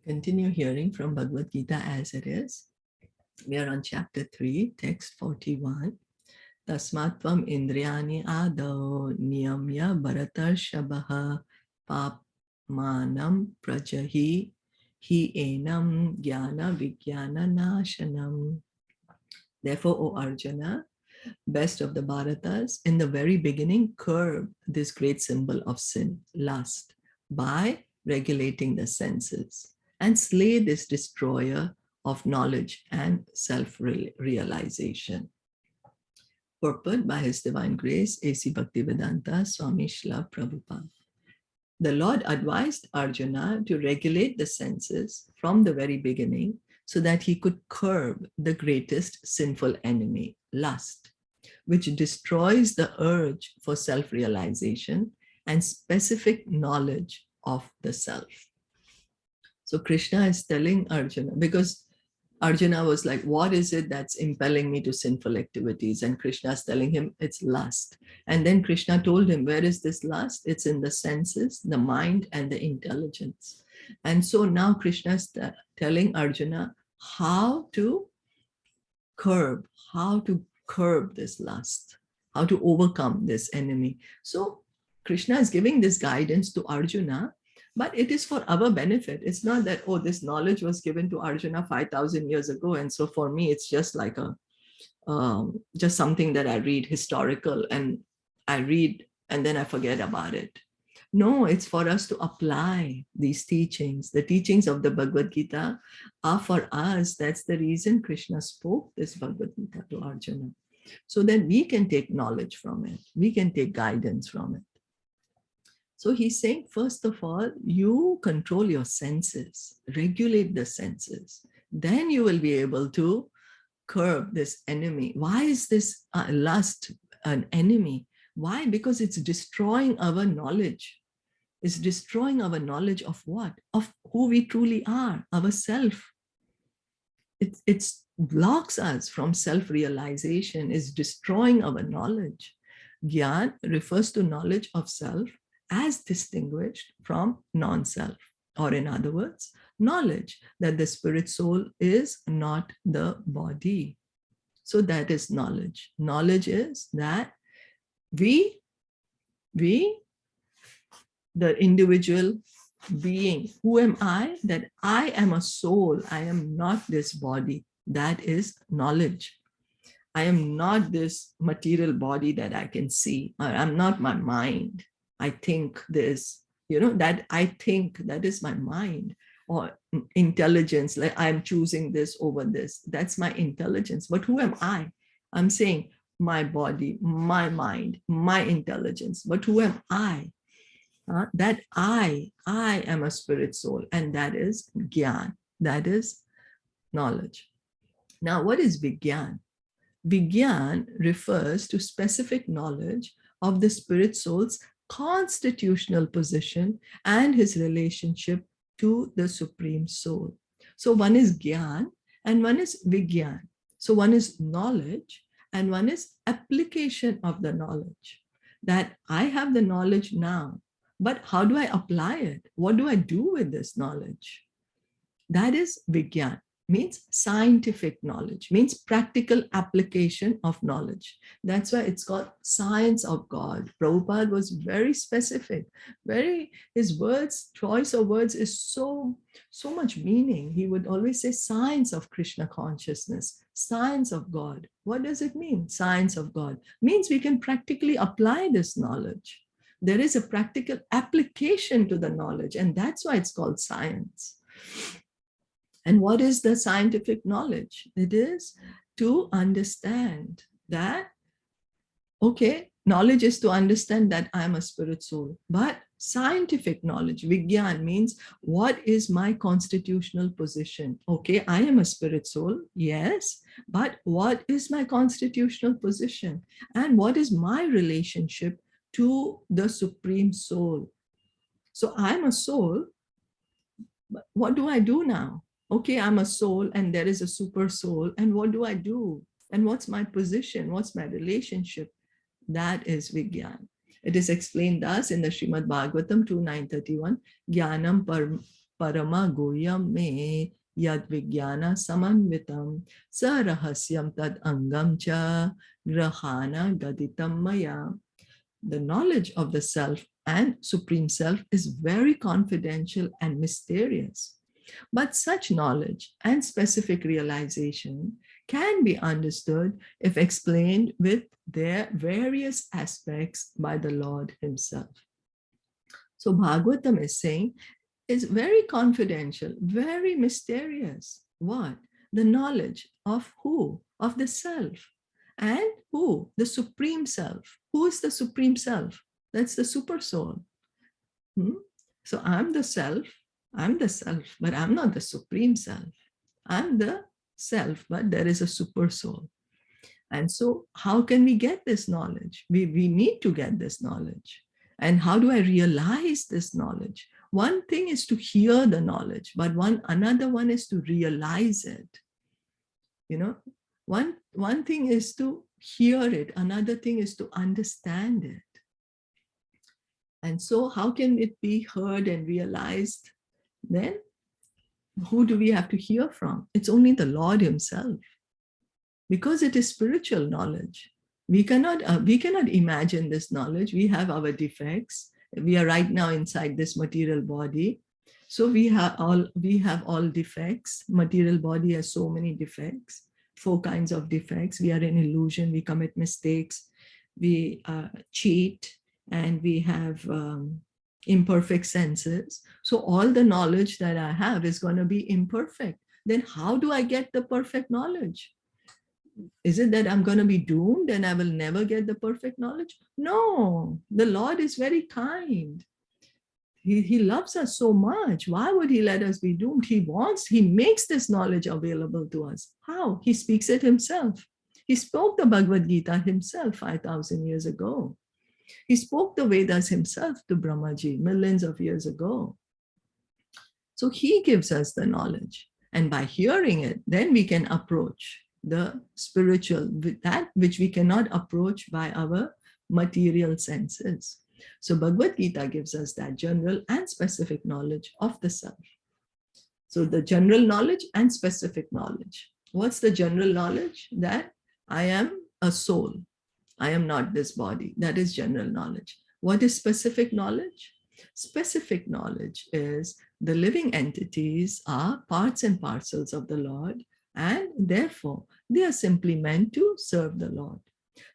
Continue hearing from Bhagavad Gita as it is. We are on chapter 3, text 41. Tasmatvam indriyani ado niyamya bharatarshavaha papmanam prajahi hi enam jnana vijnana nashanam. Therefore, O Arjuna, best of the Bharatas, in the very beginning, curb this great symbol of sin, lust, by regulating the senses, and slay this destroyer of knowledge and self-realization. Purport by His Divine Grace, A.C. Bhaktivedanta Swami Srila Prabhupada. The Lord advised Arjuna to regulate the senses from the very beginning so that he could curb the greatest sinful enemy, lust, which destroys the urge for self-realization and specific knowledge of the self. So Krishna is telling Arjuna, because Arjuna was like, what is it that's impelling me to sinful activities? And Krishna is telling him it's lust. And then Krishna told him, where is this lust? It's in the senses, the mind, and the intelligence. And so now Krishna is telling Arjuna how to curb this lust, how to overcome this enemy. So Krishna is giving this guidance to Arjuna, but it is for our benefit. It's not that, oh, this knowledge was given to Arjuna 5,000 years ago, and so for me, it's just like just something that I read historical, and I read and then I forget about it. No, it's for us to apply these teachings. The teachings of the Bhagavad Gita are for us. That's the reason Krishna spoke this Bhagavad Gita to Arjuna, so that we can take knowledge from it. We can take guidance from it. So he's saying, first of all, you control your senses, regulate the senses. Then you will be able to curb this enemy. Why is this lust an enemy? Why? Because it's destroying our knowledge. It's destroying our knowledge of what? Of who we truly are, ourself. It blocks us from self-realization, is destroying our knowledge. Gyan refers to knowledge of self as distinguished from non-self, or in other words, knowledge that the spirit soul is not the body. So that is knowledge. Knowledge is that we, the individual being, who am I? That I am a soul. I am not this body. That is knowledge. I am not this material body that I can see. I'm not my mind. I think this, that I think, that is my mind, or intelligence, like I'm choosing this over this. That's my intelligence. But who am I? I'm saying my body, my mind, my intelligence. But who am I? That I am a spirit soul, and that is Gyan, that is knowledge. Now, what is Vigyan? Vigyan refers to specific knowledge of the spirit soul's constitutional position and his relationship to the supreme soul. So one is Gyan and one is Vigyan. So one is knowledge and one is application of the knowledge. That I have the knowledge now, but how do I apply it? What do I do with this knowledge? That is Vigyan. Means scientific knowledge, means practical application of knowledge. That's why it's called science of God. Prabhupada was very specific, his words, choice of words is so much meaning. He would always say science of Krishna consciousness, science of God. What does it mean? Science of God means we can practically apply this knowledge. There is a practical application to the knowledge, and that's why it's called science. And what is the scientific knowledge? It is to understand that, okay, knowledge is to understand that I'm a spirit soul, but scientific knowledge, Vigyan, means what is my constitutional position? Okay, I am a spirit soul, yes, but what is my constitutional position? And what is my relationship to the supreme soul? So I'm a soul, but what do I do now? Okay, I'm a soul and there is a super soul. And what do I do? And what's my position? What's my relationship? That is Vigyan. It is explained thus in the Srimad Bhagavatam 2.931, Jnanam parama goyam me yad vijnana samanvitam sarahasyam tad angam cha grahana gaditam maya. The knowledge of the self and supreme self is very confidential and mysterious. But such knowledge and specific realization can be understood if explained with their various aspects by the Lord himself. So Bhagavatam is saying it's very confidential, very mysterious. What? The knowledge of who? Of the self. And who? The supreme self. Who is the supreme self? That's the super soul. So I'm the self, but I'm not the supreme self. I'm the self, but there is a super soul. And so how can we get this knowledge? We need to get this knowledge. And how do I realize this knowledge? One thing is to hear the knowledge, but another one is to realize it. You know, one thing is to hear it, another thing is to understand it. And so how can it be heard and realized? Then who do we have to hear from? It's only the Lord himself. Because it is spiritual knowledge. We cannot imagine this knowledge. We have our defects. We are right now inside this material body. So we have all defects. Material body has so many defects, 4 kinds of defects. We are in illusion, we commit mistakes, we cheat, and we have imperfect senses. So all the knowledge that I have is going to be imperfect. Then how do I get the perfect knowledge? Is it that I'm going to be doomed and I will never get the perfect knowledge? No, the Lord is very kind. He loves us so much. Why would he let us be doomed? He makes this knowledge available to us. How? He speaks it himself. He spoke the Bhagavad Gita himself 5,000 years ago. He spoke the Vedas himself to Brahmaji millions of years ago. So he gives us the knowledge. And by hearing it, then we can approach the spiritual, that which we cannot approach by our material senses. So Bhagavad Gita gives us that general and specific knowledge of the self. So the general knowledge and specific knowledge. What's the general knowledge? That I am a soul. I am not this body. That is general knowledge. What is specific knowledge? Specific knowledge is the living entities are parts and parcels of the Lord, and therefore they are simply meant to serve the Lord.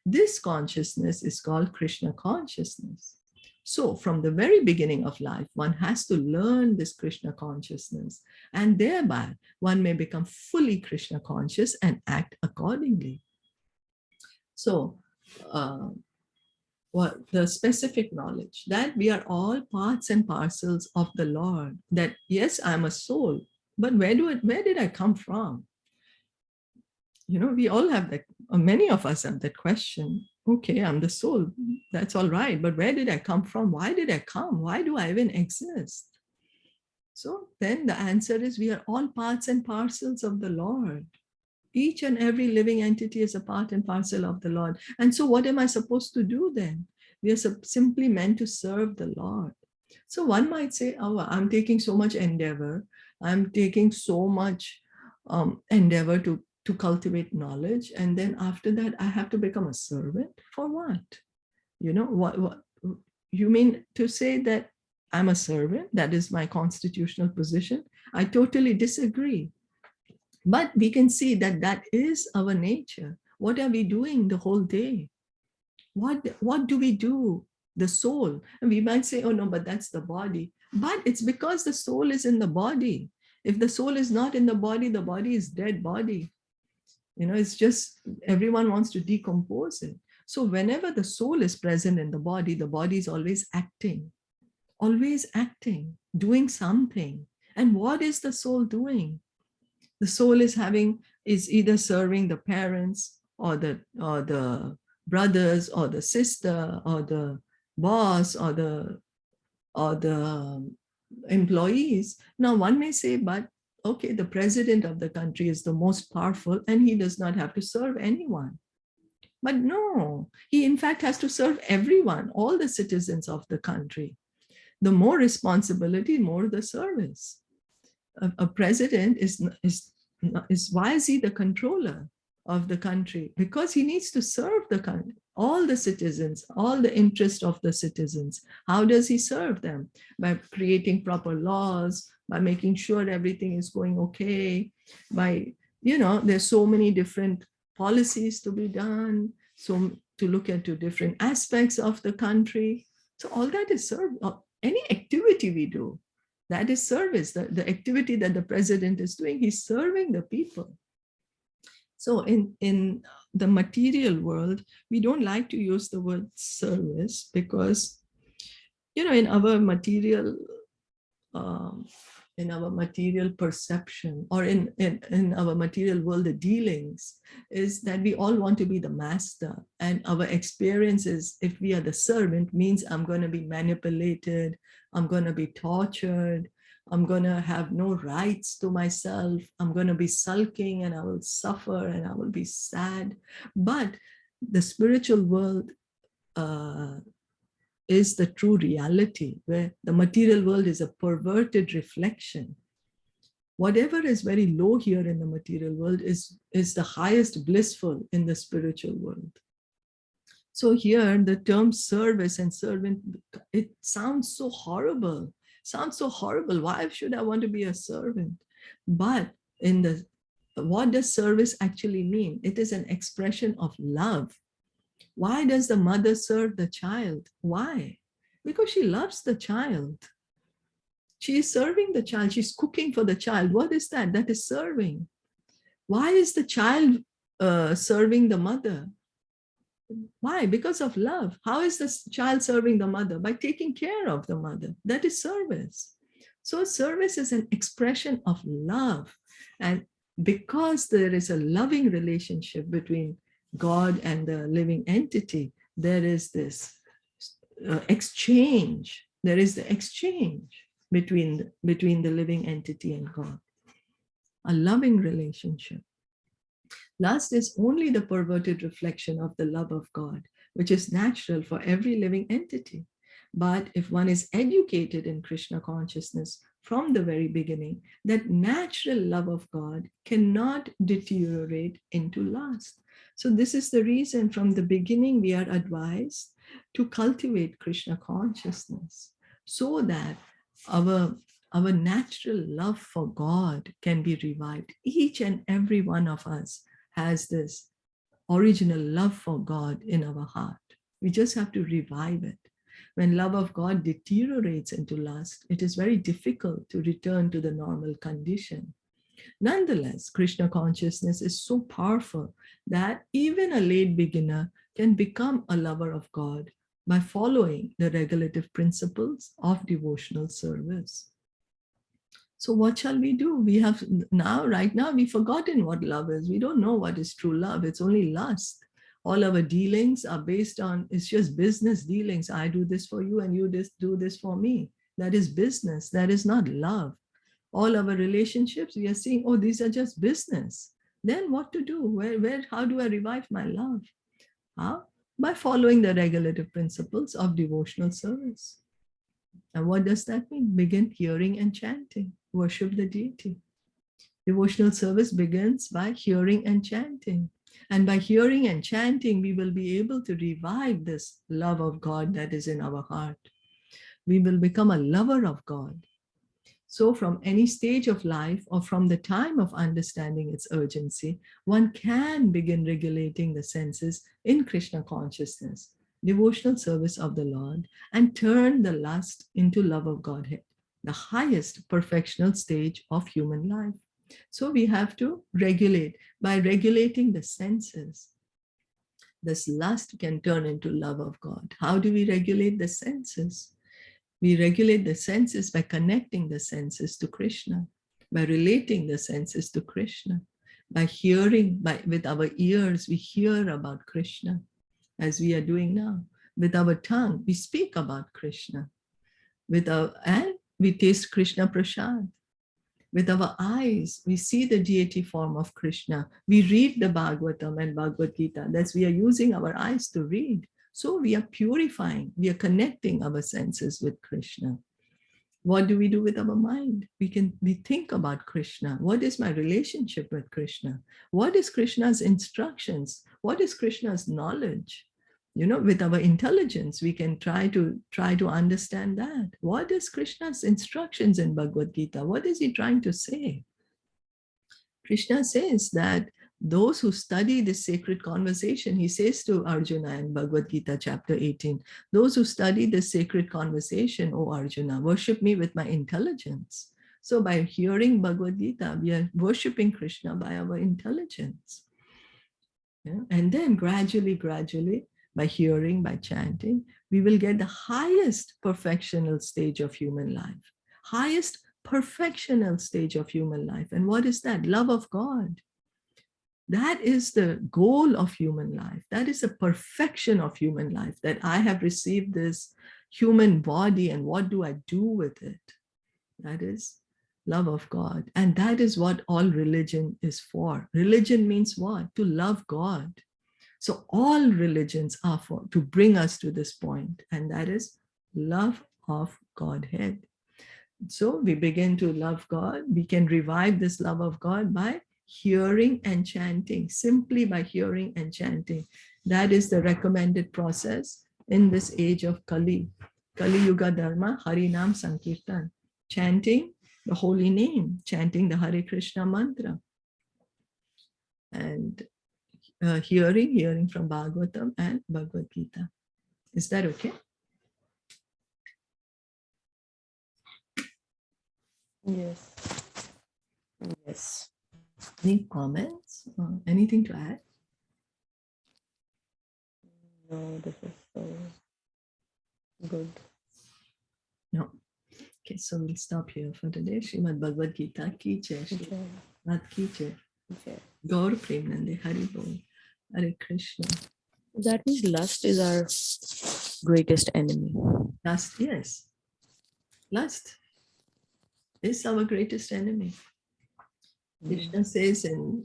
This consciousness is called Krishna consciousness. So from the very beginning of life, one has to learn this Krishna consciousness, and thereby one may become fully Krishna conscious and act accordingly. So what the specific knowledge, that we are all parts and parcels of the Lord, that yes, I'm a soul, but where did I come from? You know, we all have that, many of us have that question. Okay, I'm the soul, that's all right, but where did I come from? Why did I come? Why do I even exist? So then the answer is we are all parts and parcels of the Lord. Each and every living entity is a part and parcel of the Lord. And so what am I supposed to do then? We are simply meant to serve the Lord. So one might say, oh, I'm taking so much endeavor. I'm taking so much endeavor to cultivate knowledge. And then after that, I have to become a servant for what? You know, what you mean to say that I'm a servant? That is my constitutional position? I totally disagree. But we can see that that is our nature. What are we doing the whole day? What do we do? The soul. And we might say, oh no, but that's the body. But it's because the soul is in the body. If the soul is not in the body is dead body. You know, it's just everyone wants to decompose it. So whenever the soul is present in the body is always acting, doing something. And what is the soul doing? The soul is either serving the parents or the brothers or the sister or the boss or the employees. Now one may say, but okay, the president of the country is the most powerful and he does not have to serve anyone. But no, he in fact has to serve everyone, all the citizens of the country. The more responsibility, more the service. a president is why is he the controller of the country? Because he needs to serve the country, all the citizens, all the interest of the citizens. How does he serve them? By creating proper laws, by making sure everything is going okay, by, there's so many different policies to be done, so to look into different aspects of the country. So all that is served. Any activity we do, that is service. The activity that the president is doing, he's serving the people. So in the material world, we don't like to use the word service because, in our material perception, or in our material world, the dealings is that we all want to be the master. And our experience is, if we are the servant, means I'm going to be manipulated, I'm going to be tortured, I'm going to have no rights to myself, I'm going to be sulking, and I will suffer and I will be sad. But the spiritual world is the true reality, where the material world is a perverted reflection. Whatever is very low here in the material world is the highest blissful in the spiritual world. So here the term service and servant, it sounds so horrible. Why should I want to be a servant? But what does service actually mean? It is an expression of love. Why does the mother serve the child? Why? Because she loves the child. She is serving the child. She's cooking for the child. What is that? That is serving. Why is the child serving the mother? Why? Because of love. How is the child serving the mother? By taking care of the mother. That is service. So service is an expression of love. And because there is a loving relationship between God and the living entity, there is this exchange. There is the exchange between the living entity and God. A loving relationship. Lust is only the perverted reflection of the love of God, which is natural for every living entity. But if one is educated in Krishna consciousness from the very beginning, that natural love of God cannot deteriorate into lust. So this is the reason from the beginning we are advised to cultivate Krishna consciousness, so that our natural love for God can be revived. Each and every one of us has this original love for God in our heart. We just have to revive it. When love of God deteriorates into lust, it is very difficult to return to the normal condition. Nonetheless, Krishna consciousness is so powerful that even a late beginner can become a lover of God by following the regulative principles of devotional service. So what shall we do? Right now, we've forgotten what love is. We don't know what is true love. It's only lust. All our dealings are based on, it's just business dealings. I do this for you and you do this for me. That is business. That is not love. All our relationships, we are seeing, oh, these are just business. Then what to do? How do I revive my love? How? By following the regulative principles of devotional service. And what does that mean? Begin hearing and chanting. Worship the deity. Devotional service begins by hearing and chanting. And by hearing and chanting, we will be able to revive this love of God that is in our heart. We will become a lover of God. So from any stage of life, or from the time of understanding its urgency, one can begin regulating the senses in Krishna consciousness, devotional service of the Lord, and turn the lust into love of Godhead, the highest perfectional stage of human life. So we have to regulate. By regulating the senses, this lust can turn into love of God. How do we regulate the senses? We regulate the senses by connecting the senses to Krishna, by relating the senses to Krishna, by hearing, with our ears, we hear about Krishna, as we are doing now. With our tongue, we speak about Krishna. And we taste Krishna Prasad. With our eyes, we see the deity form of Krishna. We read the Bhagavatam and Bhagavad Gita. That's we are using our eyes to read. So we are purifying, we are connecting our senses with Krishna. What do we do with our mind? We think about Krishna. What is my relationship with Krishna? What is Krishna's instructions? What is Krishna's knowledge? With our intelligence, we can try to understand that. What is Krishna's instructions in Bhagavad Gita? What is he trying to say? Krishna says that those who study this sacred conversation, he says to Arjuna in Bhagavad Gita chapter 18, those who study this sacred conversation, O Arjuna, worship me with my intelligence. So by hearing Bhagavad Gita, we are worshiping Krishna by our intelligence. Yeah? And then gradually, by hearing, by chanting, we will get the highest perfectional stage of human life, highest perfectional stage of human life. And what is that? Love of God. That is the goal of human life. That is the perfection of human life, that I have received this human body, and what do I do with it? That is love of God. And that is what all religion is for. Religion means what? To love God. So all religions are for to bring us to this point, and that is love of Godhead. So we begin to love God. We can revive this love of God by hearing and chanting, simply by hearing and chanting. That is the recommended process in this age of Kali. Kali Yuga Dharma, Harinam Sankirtan. Chanting the holy name, chanting the Hare Krishna mantra. And hearing from Bhagavatam and Bhagavad Gita. Is that okay? Yes. Yes. Any comments? Anything to add? No, this is so good. No. Okay, so we'll stop here for today. Srimad Bhagavad Gita ki jai. Srimad ki jai. Gaur Premanande Hari Bol. Hare Krishna. That means lust is our greatest enemy. Lust, yes. Lust is our greatest enemy. Krishna says in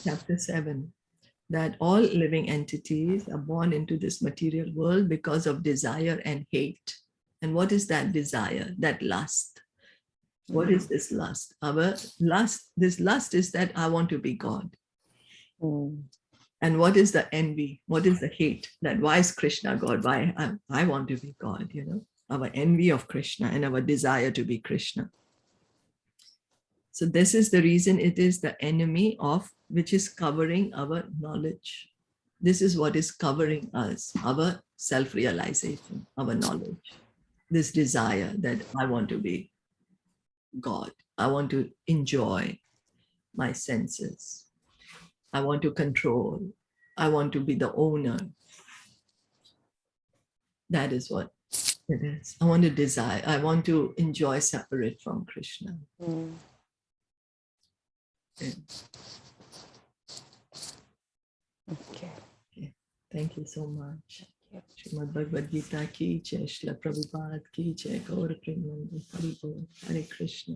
chapter 7 that all living entities are born into this material world because of desire and hate. And what is that desire? That lust. What is this lust? This lust is that I want to be God. And what is the envy? What is the hate? That why is Krishna God? Why I want to be God, our envy of Krishna and our desire to be Krishna. So this is the reason it is the enemy of which is covering our knowledge. This is what is covering us, our self-realization, our knowledge. This desire that I want to be God. I want to enjoy my senses. I want to control. I want to be the owner. That is what it is. I want to desire. I want to enjoy separate from Krishna. Okay. Okay. Thank you so much. Srimad Bhagavad Gita ki jai, Shilpa Prabhupada ki jai, Gaur Premanande Hari Bol, Hare Krishna.